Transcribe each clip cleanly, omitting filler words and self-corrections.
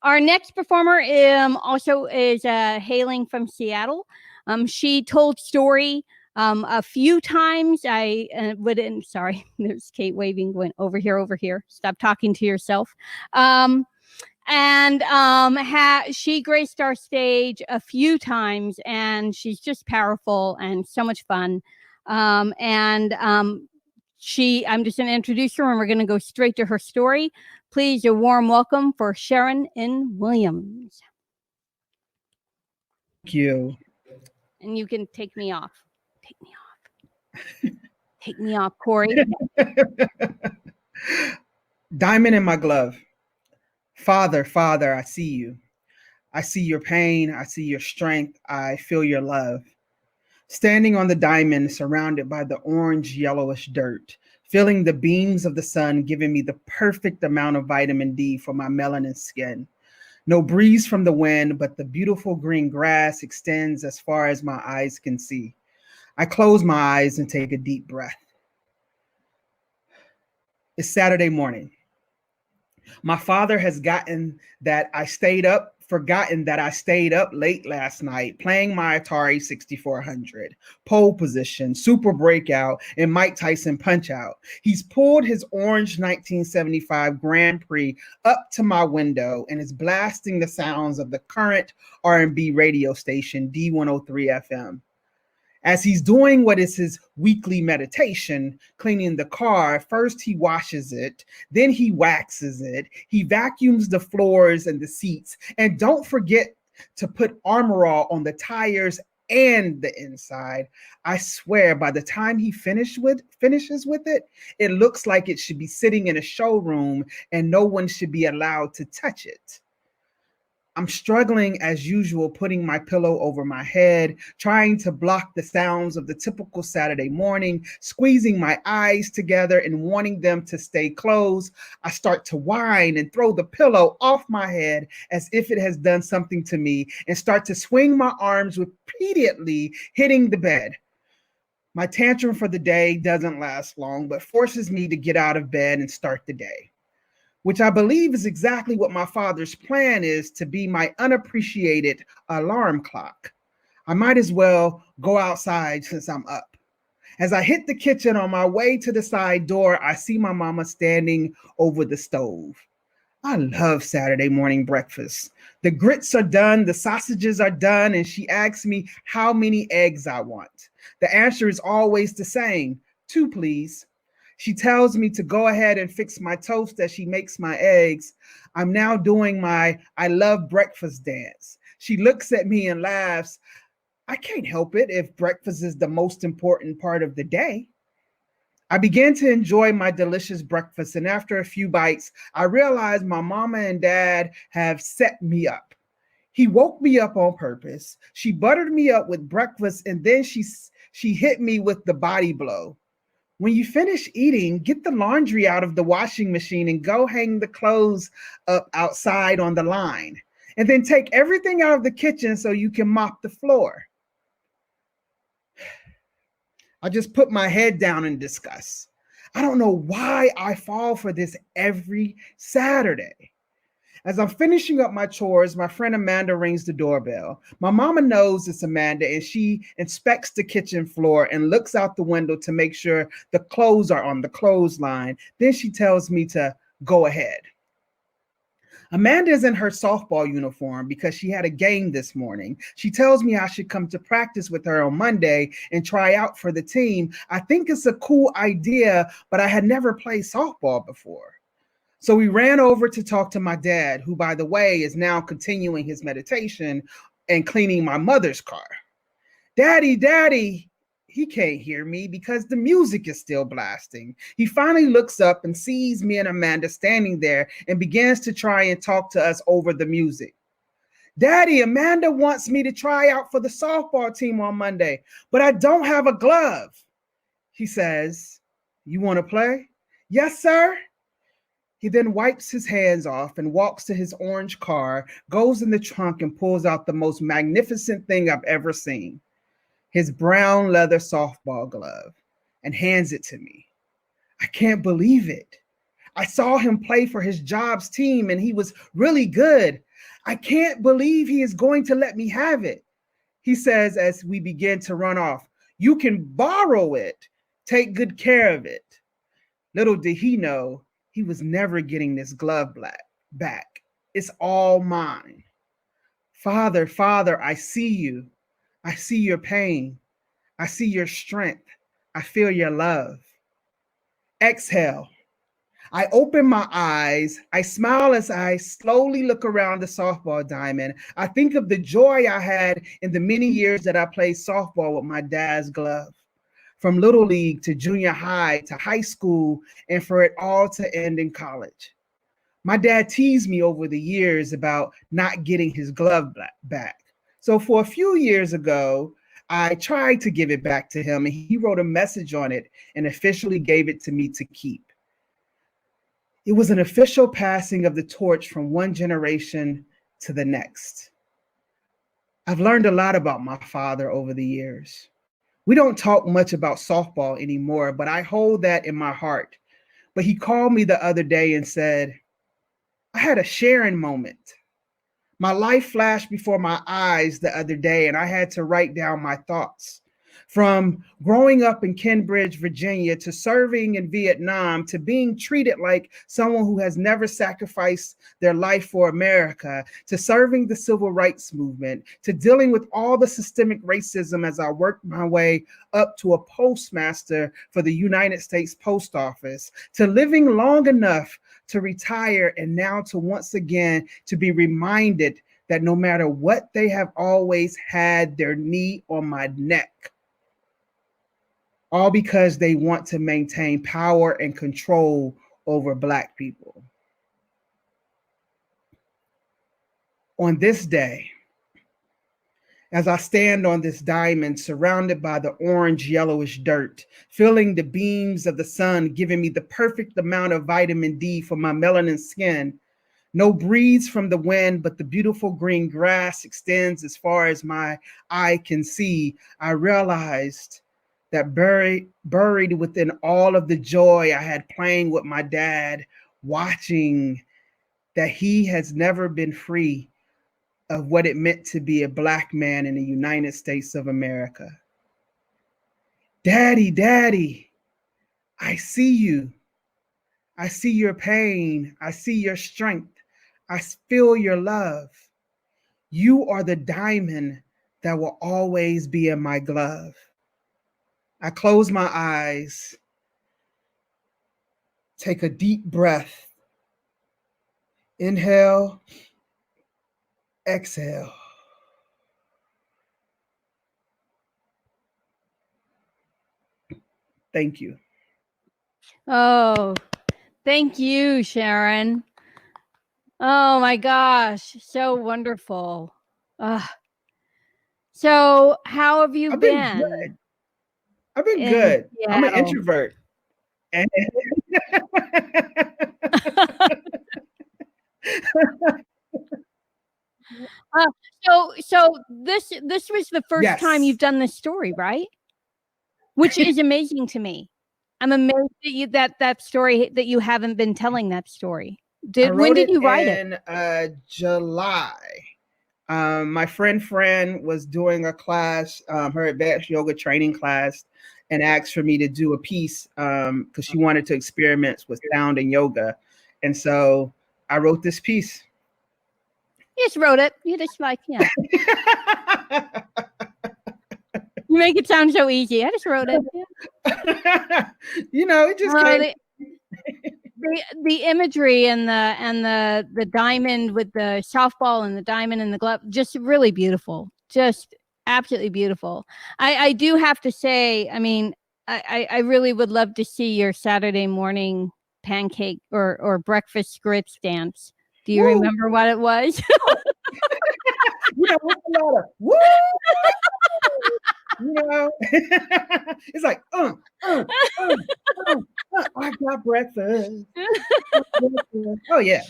Our next performer also is hailing from Seattle. She told story a few times. Sorry, there's Kate waving, going over here. Stop talking to yourself. She graced our stage a few times, and she's just powerful and so much fun. I'm just going to introduce her, and we're going to go straight to her story. Please, a warm welcome for Sharon Nyree Williams. Thank you. And you can take me off. Take me off, Corey. Diamond in my glove. Father, Father, I see you. I see your pain. I see your strength. I feel your love. Standing on the diamond, surrounded by the orange yellowish dirt, feeling the beams of the sun giving me the perfect amount of vitamin D for my melanin skin. No breeze from the wind, but the beautiful green grass extends as far as my eyes can see. I close my eyes and take a deep breath. It's Saturday morning. My father has forgotten that I stayed up late last night playing my Atari 6400, pole position, super breakout, and Mike Tyson punch out. He's pulled his orange 1975 Grand Prix up to my window and is blasting the sounds of the current R&B radio station D103 FM. As he's doing what is his weekly meditation, cleaning the car, first he washes it, then he waxes it, he vacuums the floors and the seats, and don't forget to put Armor All on the tires and the inside. I swear by the time he finishes with it, it looks like it should be sitting in a showroom and no one should be allowed to touch it. I'm struggling as usual, putting my pillow over my head, trying to block the sounds of the typical Saturday morning, squeezing my eyes together and wanting them to stay closed. I start to whine and throw the pillow off my head as if it has done something to me and start to swing my arms repeatedly, hitting the bed. My tantrum for the day doesn't last long, but forces me to get out of bed and start the day, which I believe is exactly what my father's plan is, to be my unappreciated alarm clock. I might as well go outside since I'm up. As I hit the kitchen on my way to the side door, I see my mama standing over the stove. I love Saturday morning breakfast. The grits are done, the sausages are done, and she asks me how many eggs I want. The answer is always the same: 2, please. She tells me to go ahead and fix my toast as she makes my eggs. I'm now doing my I love breakfast dance. She looks at me and laughs. I can't help it if breakfast is the most important part of the day. I begin to enjoy my delicious breakfast, and after a few bites, I realize my mama and dad have set me up. He woke me up on purpose. She buttered me up with breakfast, and then she hit me with the body blow. When you finish eating, get the laundry out of the washing machine and go hang the clothes up outside on the line. And then take everything out of the kitchen so you can mop the floor. I just put my head down in disgust. I don't know why I fall for this every Saturday. As I'm finishing up my chores, my friend Amanda rings the doorbell. My mama knows it's Amanda, and she inspects the kitchen floor and looks out the window to make sure the clothes are on the clothesline. Then she tells me to go ahead. Amanda is in her softball uniform because she had a game this morning. She tells me I should come to practice with her on Monday and try out for the team. I think it's a cool idea, but I had never played softball before. So we ran over to talk to my dad, who, by the way, is now continuing his meditation and cleaning my mother's car. Daddy, he can't hear me because the music is still blasting. He finally looks up and sees me and Amanda standing there and begins to try and talk to us over the music. Daddy, Amanda wants me to try out for the softball team on Monday, but I don't have a glove. He says, you want to play? Yes, sir. He then wipes his hands off and walks to his orange car, goes in the trunk and pulls out the most magnificent thing I've ever seen, his brown leather softball glove, and hands it to me. I can't believe it. I saw him play for his job's team and he was really good. I can't believe he is going to let me have it. He says as we begin to run off, you can borrow it. Take good care of it. Little did he know he was never getting this glove back. It's all mine. Father, Father, I see you. I see your pain. I see your strength. I feel your love. Exhale. I open my eyes. I smile as I slowly look around the softball diamond. I think of the joy I had in the many years that I played softball with my dad's glove, from little league to junior high to high school, and for it all to end in college. My dad teased me over the years about not getting his glove back. So for a few years ago, I tried to give it back to him, and he wrote a message on it and officially gave it to me to keep. It was an official passing of the torch from one generation to the next. I've learned a lot about my father over the years. We don't talk much about softball anymore, but I hold that in my heart. But he called me the other day and said, I had a Sharon moment. My life flashed before my eyes the other day, and I had to write down my thoughts. From growing up in Cambridge, Virginia, to serving in Vietnam, to being treated like someone who has never sacrificed their life for America, to serving the civil rights movement, to dealing with all the systemic racism as I worked my way up to a postmaster for the United States Post Office, to living long enough to retire, and now to once again to be reminded that no matter what, they have always had their knee on my neck. All because they want to maintain power and control over Black people. On this day, as I stand on this diamond surrounded by the orange yellowish dirt, feeling the beams of the sun giving me the perfect amount of vitamin D for my melanin skin, no breeze from the wind, but the beautiful green grass extends as far as my eye can see, I realized that buried within all of the joy I had playing with my dad, watching, that he has never been free of what it meant to be a Black man in the United States of America. Daddy, Daddy, I see you. I see your pain. I see your strength. I feel your love. You are the diamond that will always be in my glove. I close my eyes, take a deep breath, inhale, exhale. Thank you. Oh, thank you, Sharon. Oh my gosh, so wonderful. So how have you been? Good. I've been good. I'm an introvert. And so this was the first time you've done this story, right? Which is amazing to me. I'm amazed that story that you haven't been telling that story. When did you write it? In July. My friend Fran was doing a class, her advanced yoga training class, and asked for me to do a piece because she wanted to experiment with sound and yoga. And so I wrote this piece. You just wrote it. You just yeah. You make it sound so easy. I just wrote it. Yeah. It just came. The imagery and the diamond with the softball and the diamond and the glove, just really beautiful. Just absolutely beautiful. I do have to say, I mean, I really would love to see your Saturday morning pancake or breakfast grits dance. Do you remember what it was? What's a lot of woo? It's like, I got breakfast. Oh yeah.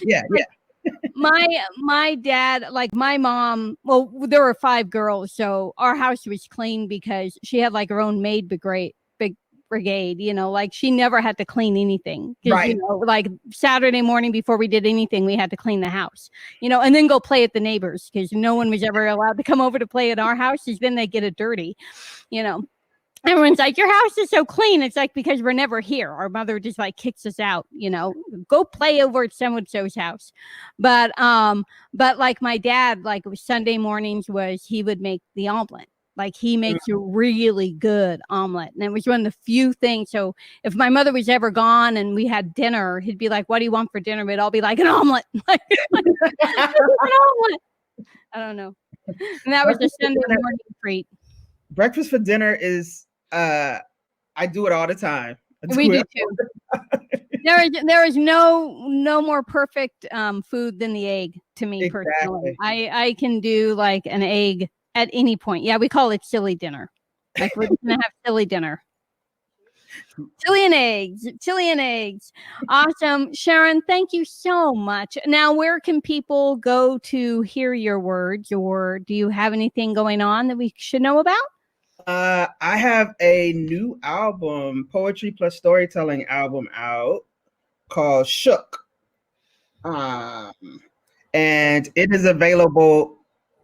My dad, like my mom, well, there were 5 girls, so our house was clean because she had like her own maid brigade brigade, you know, like she never had to clean anything. Because, Right. you know, like Saturday morning before we did anything, we had to clean the house, you know, and then go play at the neighbors because no one was ever allowed to come over to play at our house because then they get it dirty, you know. Everyone's like, your house is so clean. It's like, because we're never here. Our mother just like kicks us out, you know, go play over at so-and-so's house. But like my dad, like Sunday mornings was, he would make the omelet. Like he makes a really good omelet. And it was one of the few things. So if my mother was ever gone and we had dinner, he'd be like, what do you want for dinner? We'd all be like, an omelet. Like, an omelet. I don't know. And that was a Sunday morning treat. Breakfast for dinner is, I do it all the time. We do too. There is no more perfect food than the egg to me personally. I can do like an egg at any point. Yeah, we call it silly dinner. Like we're gonna have silly dinner. Chili and eggs. Awesome. Sharon, thank you so much. Now, where can people go to hear your words, or do you have anything going on that we should know about? I have a new album, poetry plus storytelling album out called Shook. And it is available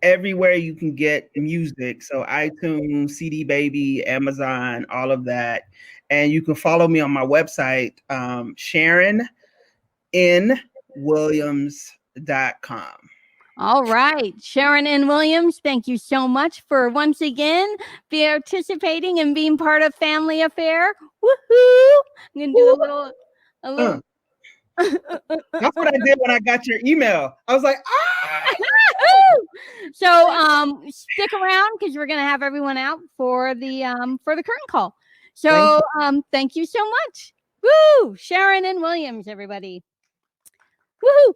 everywhere you can get music. So iTunes, CD Baby, Amazon, all of that. And you can follow me on my website, SharonNWilliams.com. All right. Sharon N. Williams, thank you so much for once again participating and being part of Family Affair. Woohoo! I'm going to do a little. That's what I did when I got your email. I was like, ah! So stick around because we're going to have everyone out for the curtain call. So thank you so much. Woo! Sharon N. Williams, everybody. Woohoo!